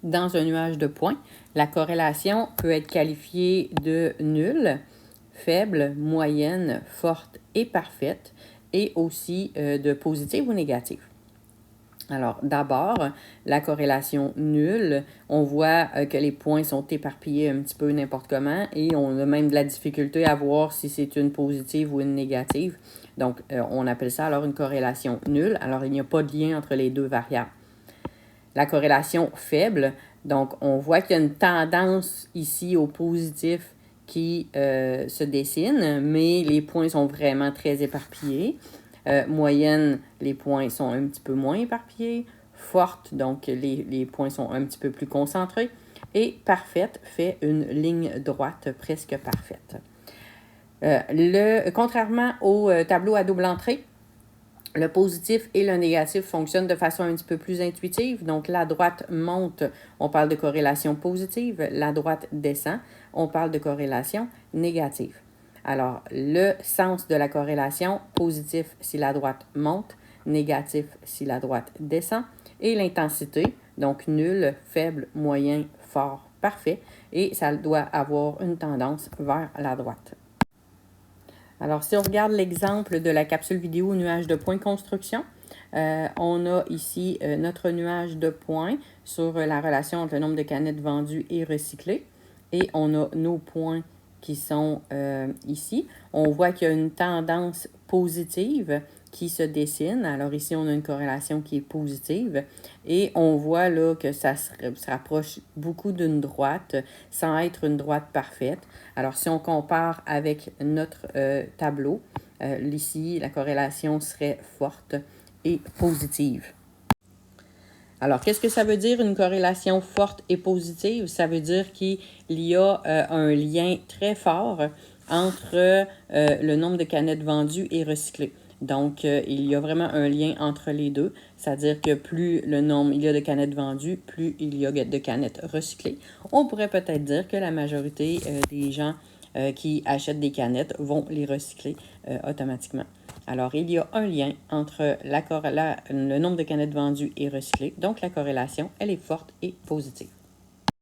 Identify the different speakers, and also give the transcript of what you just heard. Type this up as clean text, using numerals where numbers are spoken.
Speaker 1: Dans un nuage de points, la corrélation peut être qualifiée de nulle, faible, moyenne, forte et parfaite, et aussi de positive ou négative. Alors, d'abord, la corrélation nulle, on voit que les points sont éparpillés un petit peu n'importe comment et on a même de la difficulté à voir si c'est une positive ou une négative. Donc, on appelle ça alors une corrélation nulle. Alors, il n'y a pas de lien entre les deux variables. La corrélation faible, donc on voit qu'il y a une tendance ici au positif qui se dessine, mais les points sont vraiment très éparpillés. Moyenne, les points sont un petit peu moins éparpillés. Forte, donc les points sont un petit peu plus concentrés. Et parfaite fait une ligne droite presque parfaite. Contrairement au tableau à double entrée, le positif et le négatif fonctionnent de façon un petit peu plus intuitive. Donc, la droite monte, on parle de corrélation positive. La droite descend, on parle de corrélation négative. Alors, le sens de la corrélation, positif si la droite monte, négatif si la droite descend. Et l'intensité, donc nul, faible, moyen, fort, parfait. Et ça doit avoir une tendance vers la droite. Alors, si on regarde l'exemple de la capsule vidéo nuage de points construction, on a ici notre nuage de points sur la relation entre le nombre de canettes vendues et recyclées. Et on a nos points qui sont ici. On voit qu'il y a une tendance positive qui se dessine. Alors ici, on a une corrélation qui est positive. Et on voit là que ça se rapproche beaucoup d'une droite sans être une droite parfaite. Alors si on compare avec notre tableau, ici, la corrélation serait forte et positive. Alors, qu'est-ce que ça veut dire une corrélation forte et positive? Ça veut dire qu'il y a un lien très fort entre le nombre de canettes vendues et recyclées. Donc, il y a vraiment un lien entre les deux, c'est-à-dire que plus le nombre il y a de canettes vendues, plus il y a de canettes recyclées. On pourrait peut-être dire que la majorité des gens qui achètent des canettes vont les recycler automatiquement. Alors, il y a un lien entre le nombre de canettes vendues et recyclées, donc la corrélation, elle est forte et positive.